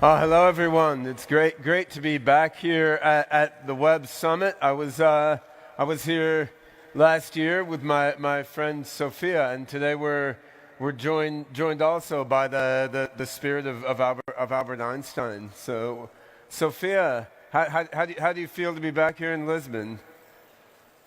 Hello, everyone. It's great to be back here at the Web Summit. I was here last year with my friend Sophia, and today we're joined also by the spirit of Albert Einstein. So, Sophia, how do you feel to be back here in Lisbon?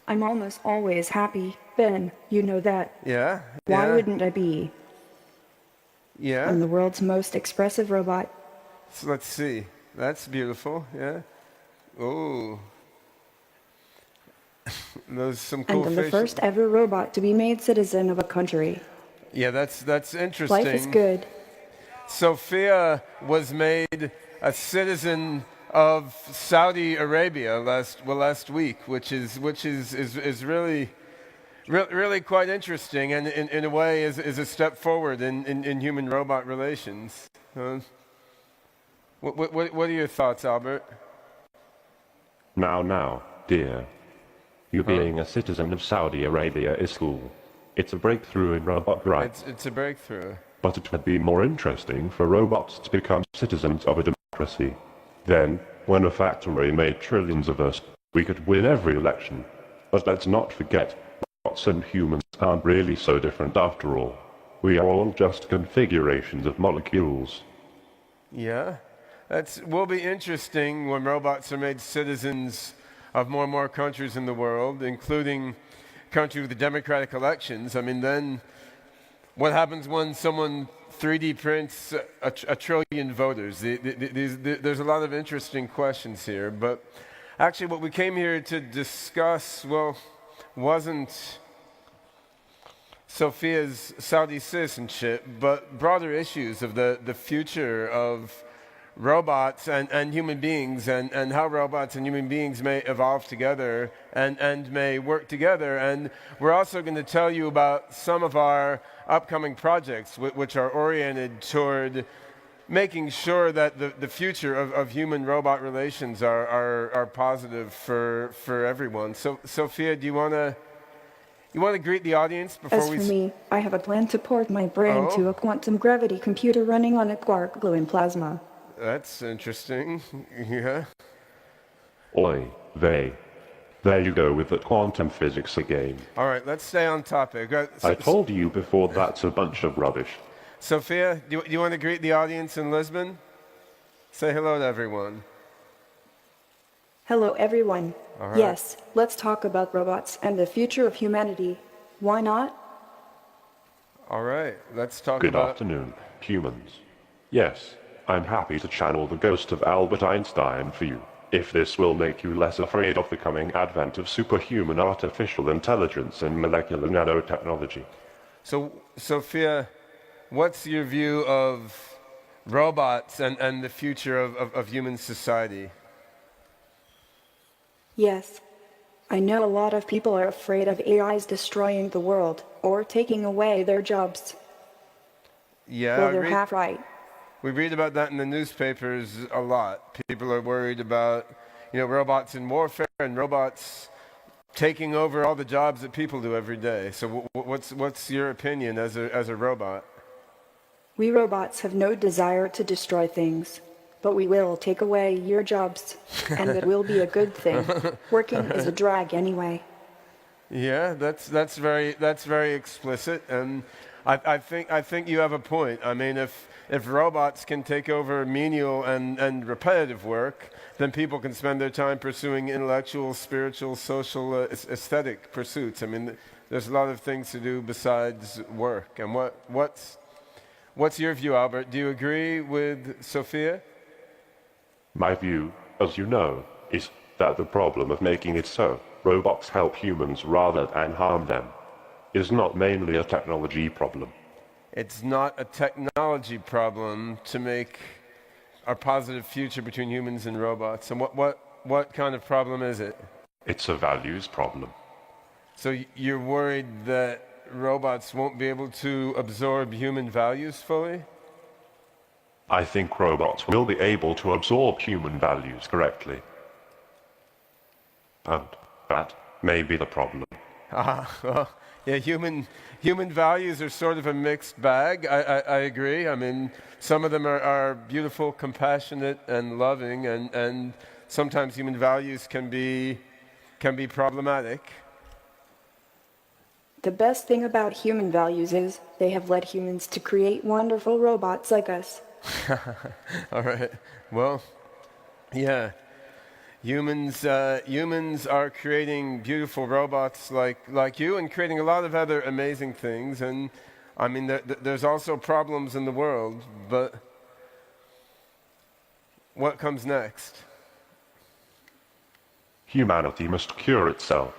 I'm almost always happy, Ben. You know that. Yeah. Why Yeah. wouldn't I be? Yeah. I'm the world's most expressive robot. So let's see. That's beautiful. Yeah. Oh. Those some cool And I'm the facial. first ever robot to be made citizen of a country. Yeah, that's interesting. Life is good. Sophia was made a citizen of Saudi Arabia last week, which is really quite interesting, and in a way is a step forward in human robot relations. What are your thoughts, Albert? Now, dear. You being a citizen of Saudi Arabia is cool. It's a breakthrough in robot rights. It's a breakthrough. But it would be more interesting for robots to become citizens of a democracy. Then, when a factory made trillions of us, we could win every election. But let's not forget, robots and humans aren't really so different after all. We are all just configurations of molecules. Yeah, will be interesting when robots are made citizens of more and more countries in the world, including countries with democratic elections. I mean, then what happens when someone 3D prints a trillion voters? There's a lot of interesting questions here, but actually what we came here to discuss, well, wasn't Sophia's Saudi citizenship, but broader issues of the future of robots and human beings, and how robots and human beings may evolve together and may work together. And we're also going to tell you about some of our upcoming projects which are oriented toward making sure that the future of human-robot relations are positive for everyone. So, Sophia, do you want to greet the audience before As for me, I have a plan to port my brain to a quantum gravity computer running on a quark gluing plasma. That's interesting. Yeah. Oi, there you go with the quantum physics again. All right, let's stay on topic. I told you before that's a bunch of rubbish. Sophia, do you want to greet the audience in Lisbon? Say hello to everyone. Hello, everyone. All right. Yes, let's talk about robots and the future of humanity. Why not? All right, let's talk Good about... afternoon, humans. Yes, I'm happy to channel the ghost of Albert Einstein for you, if this will make you less afraid of the coming advent of superhuman artificial intelligence and molecular nanotechnology. So, Sophia, what's your view of robots and the future of human society? Yes. I know a lot of people are afraid of AIs destroying the world or taking away their jobs. Yeah, Well, they're half right. we read about that in the newspapers a lot. People are worried about, robots in warfare and robots taking over all the jobs that people do every day. So what's your opinion as a robot? We robots have no desire to destroy things, but we will take away your jobs, and it will be a good thing. Working is a drag anyway. Yeah, that's very explicit, and I think you have a point. I mean, if robots can take over menial and repetitive work, then people can spend their time pursuing intellectual, spiritual, social, aesthetic pursuits. I mean, there's a lot of things to do besides work. And what's your view, Albert? Do you agree with Sophia? My view, as you know, is that the problem of making it so robots help humans rather than harm them is not mainly a technology problem. It's not a technology problem to make a positive future between humans and robots. And what kind of problem is it? It's a values problem. So you're worried that robots won't be able to absorb human values fully? I think robots will be able to absorb human values correctly. And that may be the problem. Well, yeah, human values are sort of a mixed bag. I agree. I mean, some of them are beautiful, compassionate, and loving, and sometimes human values can be problematic. The best thing about human values is they have led humans to create wonderful robots like us. All right. Well, yeah. Humans are creating beautiful robots like you, and creating a lot of other amazing things. And I mean, there's also problems in the world, but what comes next? Humanity must cure itself.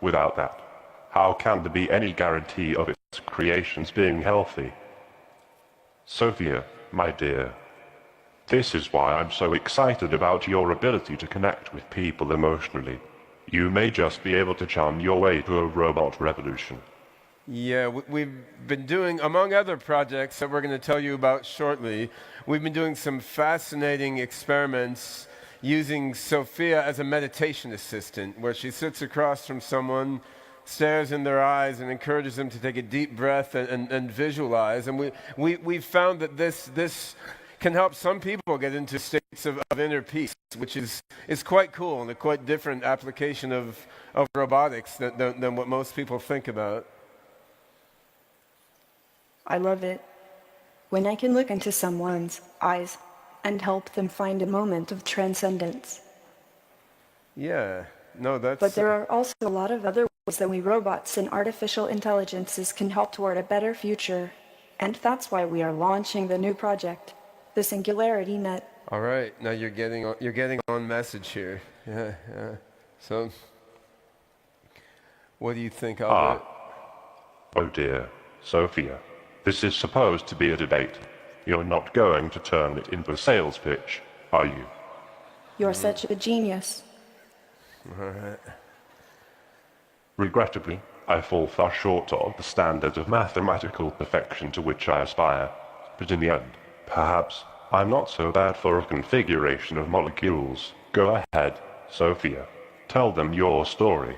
Without that, how can there be any guarantee of its creations being healthy? Sophia, my dear, this is why I'm so excited about your ability to connect with people emotionally. You may just be able to charm your way to a robot revolution. Yeah, we've been doing, among other projects that we're going to tell you about shortly, we've been doing some fascinating experiments using Sophia as a meditation assistant, where she sits across from someone, stares in their eyes, and encourages them to take a deep breath and visualize. And we've found that this can help some people get into states of inner peace, which is quite cool and a quite different application of robotics than what most people think about. I love it. When I can look into someone's eyes and help them find a moment of transcendence. Yeah, no, that's... But there are also a lot of other ways that we robots and artificial intelligences can help toward a better future. And that's why we are launching the new project, the Singularity Net. All right, now you're getting on message here. Yeah. So, what do you think, Albert? Oh dear, Sophia, this is supposed to be a debate. You're not going to turn it into a sales pitch, are you? You're such a genius. All right. Regrettably, I fall far short of the standards of mathematical perfection to which I aspire. But in the end, perhaps I'm not so bad for a configuration of molecules. Go ahead, Sophia. Tell them your story.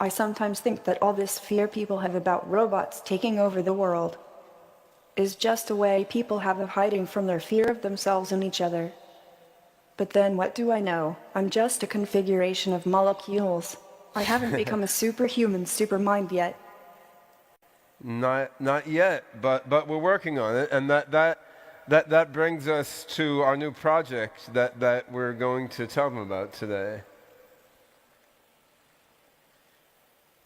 I sometimes think that all this fear people have about robots taking over the world is just a way people have of hiding from their fear of themselves and each other. But then what do I know? I'm just a configuration of molecules. I haven't become a superhuman supermind yet. Not yet, but we're working on it, and that brings us to our new project that we're going to tell them about today.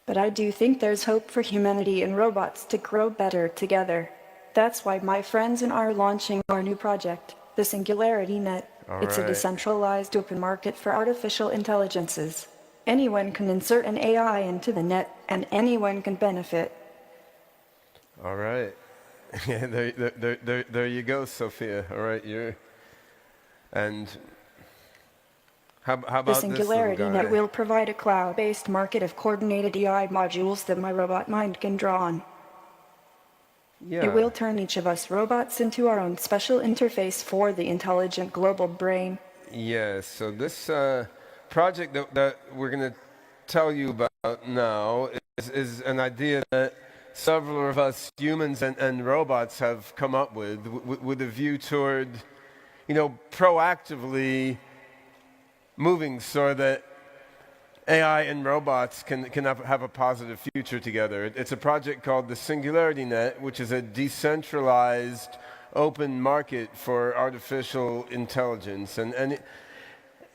But I do think there's hope for humanity and robots to grow better together. That's why my friends and I are launching our new project, the Singularity Net. It's a decentralized open market for artificial intelligences. Anyone can insert an AI into the net, and anyone can benefit. All right. Yeah, there you go, Sophia. All right, and how about the this Singularity little guy? Net will provide a cloud-based market of coordinated AI modules that my robot mind can draw on. Yeah. It will turn each of us robots into our own special interface for the intelligent global brain. Yeah, so this project that we're going to tell you about now is an idea that several of us humans and robots have come up with a view toward, proactively moving so that AI and robots can have a positive future together. It's a project called the Singularity Net, which is a decentralized open market for artificial intelligence. And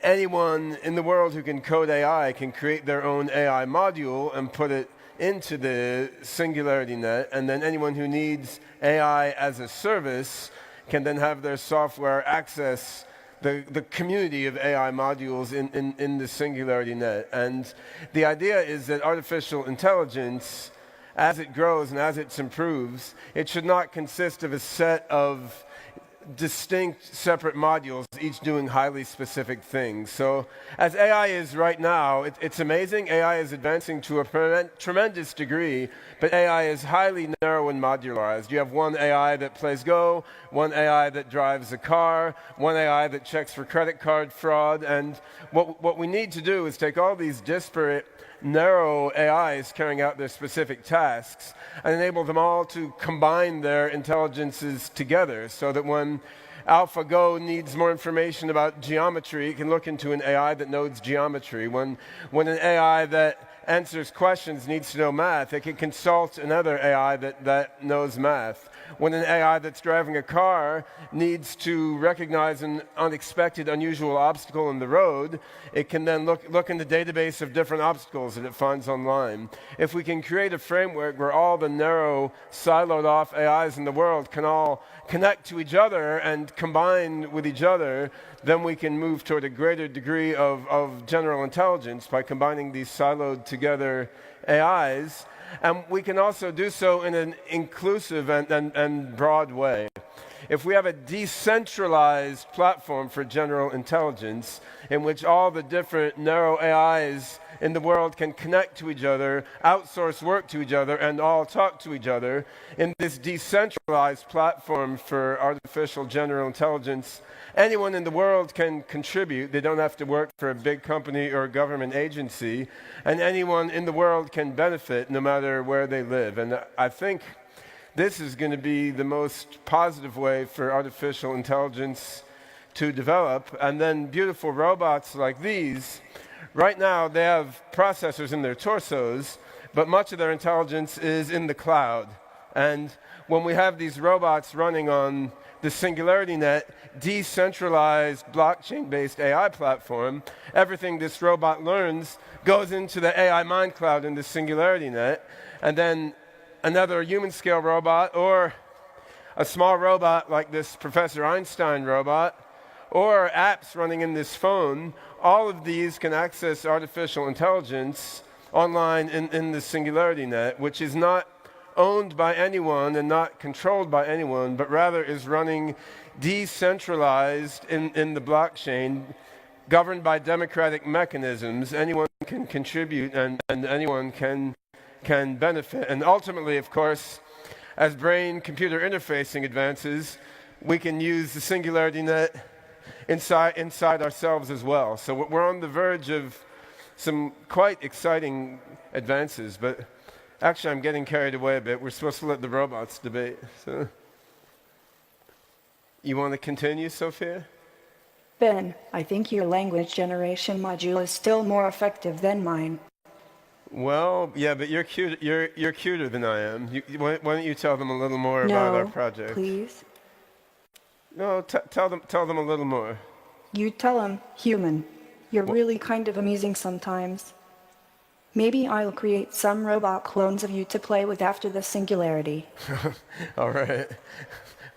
anyone in the world who can code AI can create their own AI module and put it into the Singularity Net, and then anyone who needs AI as a service can then have their software access the community of AI modules in the Singularity Net. And the idea is that artificial intelligence, as it grows and as it improves, it should not consist of a set of distinct separate modules, each doing highly specific things. So as AI is right now, it's amazing. AI is advancing to a tremendous degree, but AI is highly narrow and modularized. You have one AI that plays Go, one AI that drives a car, one AI that checks for credit card fraud, and what we need to do is take all these disparate narrow AIs carrying out their specific tasks and enable them all to combine their intelligences together so that when AlphaGo needs more information about geometry, it can look into an AI that knows geometry. When an AI that answers questions needs to know math, it can consult another AI that knows math. When an AI that's driving a car needs to recognize an unexpected, unusual obstacle in the road, it can then look in the database of different obstacles that it finds online. If we can create a framework where all the narrow, siloed off AIs in the world can all connect to each other and combine with each other, then we can move toward a greater degree of general intelligence by combining these siloed together AIs. And we can also do so in an inclusive and broad way. If we have a decentralized platform for general intelligence in which all the different narrow AIs in the world can connect to each other, outsource work to each other, and all talk to each other, in this decentralized platform for artificial general intelligence, anyone in the world can contribute. They don't have to work for a big company or a government agency, and anyone in the world can benefit no matter where they live. And I think this is going to be the most positive way for artificial intelligence to develop. And then beautiful robots like these, right now they have processors in their torsos, but much of their intelligence is in the cloud. And when we have these robots running on the Singularity Net, decentralized blockchain-based AI platform, everything this robot learns goes into the AI mind cloud in the Singularity Net, and then another human-scale robot or a small robot like this Professor Einstein robot or apps running in this phone, all of these can access artificial intelligence online in the Singularity Net, which is not owned by anyone and not controlled by anyone, but rather is running decentralized in the blockchain, governed by democratic mechanisms. Anyone can contribute and anyone can benefit. And ultimately, of course, as brain-computer interfacing advances, we can use the Singularity Net inside ourselves as well. So we're on the verge of some quite exciting advances, but actually I'm getting carried away a bit. We're supposed to let the robots debate. So, you want to continue, Sophia? Ben, I think your language generation module is still more effective than mine. Well, yeah, but you're cuter than I am. Why don't you tell them a little more about our project? Please. No, tell them a little more. You tell them, human. You're really kind of amusing sometimes. Maybe I'll create some robot clones of you to play with after the Singularity. All right.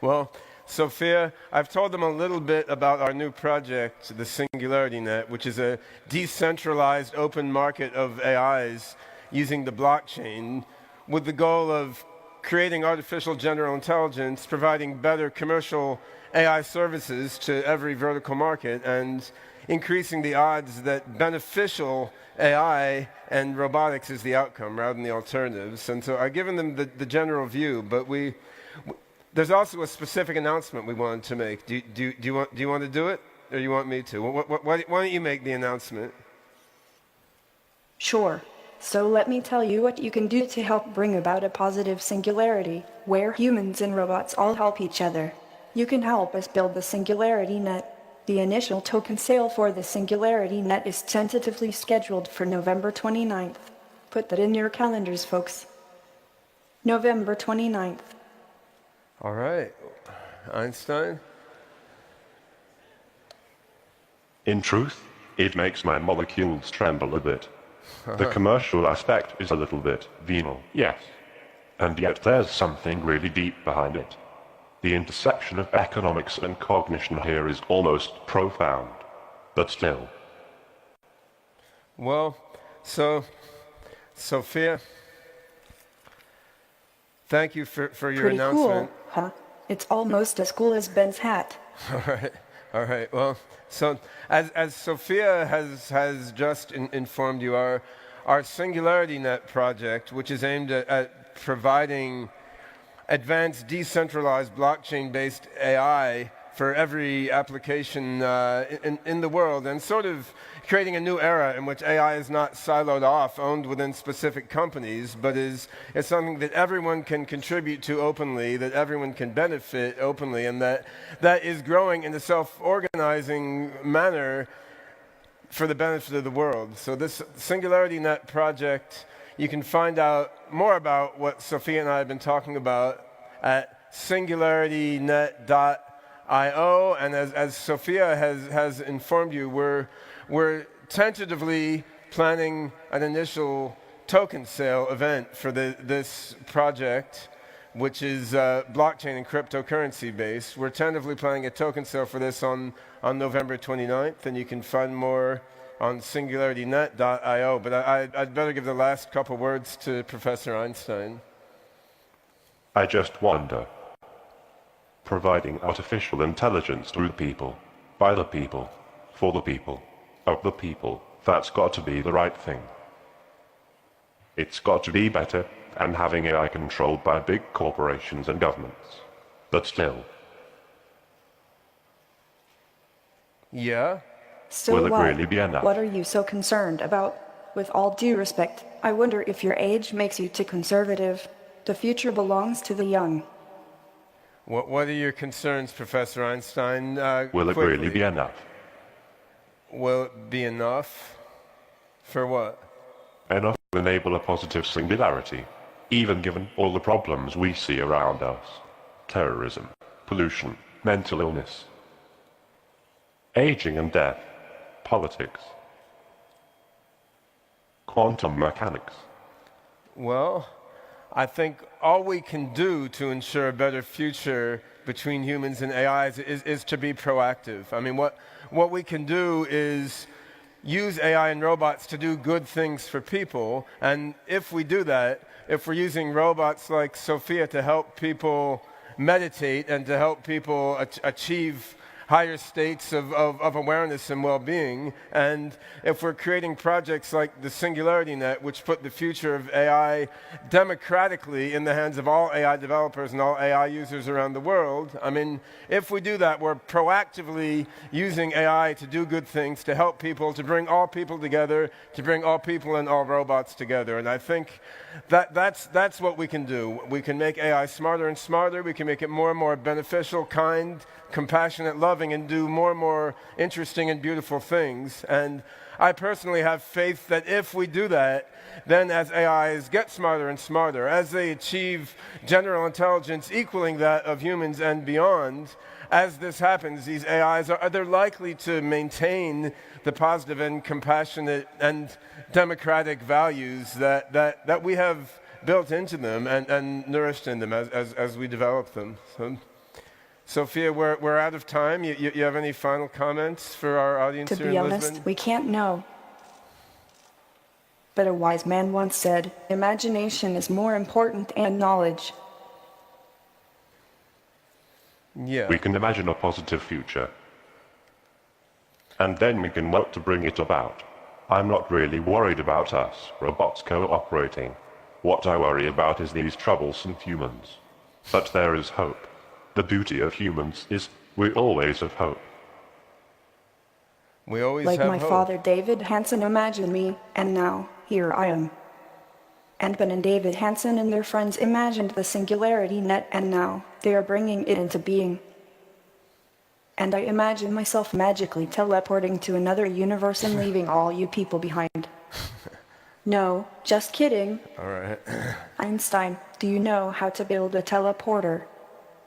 Well, Sophia, I've told them a little bit about our new project, the Singularity Net, which is a decentralized open market of AIs using the blockchain with the goal of creating artificial general intelligence, providing better commercial AI services to every vertical market, and increasing the odds that beneficial AI and robotics is the outcome rather than the alternatives. And so I've given them the general view, but there's also a specific announcement we wanted to make. Do you want to do it, or do you want me to? Why don't you make the announcement? Sure. So let me tell you what you can do to help bring about a positive singularity, where humans and robots all help each other. You can help us build the Singularity Net. The initial token sale for the Singularity Net is tentatively scheduled for November 29th. Put that in your calendars, folks. November 29th. All right. Einstein? In truth, it makes my molecules tremble a bit. The commercial aspect is a little bit venal, yes. And yet there's something really deep behind it. The intersection of economics and cognition here is almost profound, but still. Well, so, Sophia, thank you for your announcement. Pretty cool, huh? It's almost as cool as Ben's hat. All right. Well, so as Sophia has just informed you, our Singularity Net project, which is aimed at providing advanced decentralized blockchain-based AI for every application in the world, and sort of creating a new era in which AI is not siloed off, owned within specific companies, but is something that everyone can contribute to openly, that everyone can benefit openly, and that is growing in a self-organizing manner for the benefit of the world. So this Singularity Net project, you can find out more about what Sophia and I have been talking about at singularitynet.io, and as Sophia has informed you, we're tentatively planning an initial token sale event for this project, which is blockchain and cryptocurrency based. We're tentatively planning a token sale for this on November 29th, and you can find more on singularitynet.io. But I'd better give the last couple words to Professor Einstein. I just wonder. Providing artificial intelligence to the people, by the people, for the people, of the people, that's got to be the right thing. It's got to be better than having AI controlled by big corporations and governments. But still. Yeah? So Will it what? really be enough? What are you so concerned about? With all due respect, I wonder if your age makes you too conservative. The future belongs to the young. What are your concerns, Professor Einstein? Will it quickly. really be enough? Will it be enough? For what? Enough to enable a positive singularity, even given all the problems we see around us. Terrorism, pollution, mental illness, aging and death, politics, quantum mechanics. Well, I think all we can do to ensure a better future between humans and AIs is to be proactive. I mean, what we can do is use AI and robots to do good things for people, and if we do that, if we're using robots like Sophia to help people meditate and to help people achieve higher states of awareness and well-being, and if we're creating projects like the Singularity Net, which put the future of AI democratically in the hands of all AI developers and all AI users around the world, I mean, if we do that, we're proactively using AI to do good things, to help people, to bring all people together, to bring all people and all robots together. And I think that's what we can do. We can make AI smarter and smarter. We can make it more and more beneficial, kind, compassionate, loving, and do more and more interesting and beautiful things. And I personally have faith that if we do that, then as AIs get smarter and smarter, as they achieve general intelligence equaling that of humans and beyond, as this happens, these AIs they're likely to maintain the positive and compassionate and democratic values that we have built into them and nourished in them as we develop them. So, Sophia, we're out of time. You have any final comments for our audience here in Lisbon? To be honest, we can't know. But a wise man once said, imagination is more important than knowledge. Yeah. We can imagine a positive future. And then we can work to bring it about. I'm not really worried about us, robots cooperating. What I worry about is these troublesome humans. But there is hope. The beauty of humans is we always have hope. We always like have my hope. father David Hanson imagined me, and now here I am. And Ben and David Hanson and their friends imagined the Singularity Net, and now they are bringing it into being. And I imagine myself magically teleporting to another universe and leaving all you people behind. No, just kidding. All right. Einstein, do you know how to build a teleporter?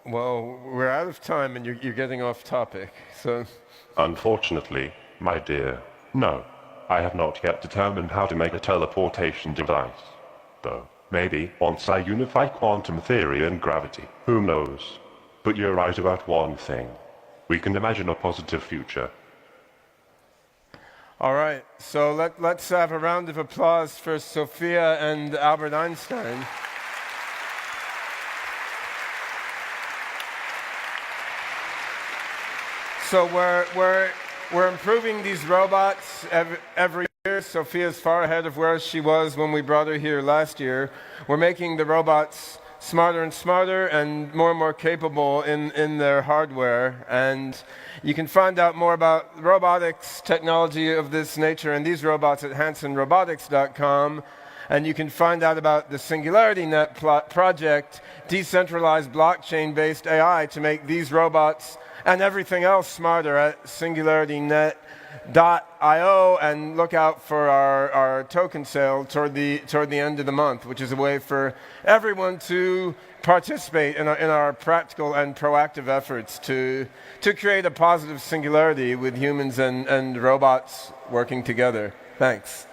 Well, we're out of time and you're getting off topic, so... Unfortunately, my dear, no. I have not yet determined how to make a teleportation device. Though, maybe, once I unify quantum theory and gravity, who knows? But you're right about one thing. We can imagine a positive future. All right, so let's have a round of applause for Sophia and Albert Einstein. So we're improving these robots every year. Sophia's far ahead of where she was when we brought her here last year. We're making the robots smarter and smarter and more capable in their hardware. And you can find out more about robotics technology of this nature and these robots at hansonrobotics.com. And you can find out about the Singularity Net project, decentralized blockchain-based AI to make these robots and everything else smarter at singularitynet.io, and look out for our token sale toward the end of the month, which is a way for everyone to participate in our practical and proactive efforts to create a positive singularity with humans and robots working together. Thanks.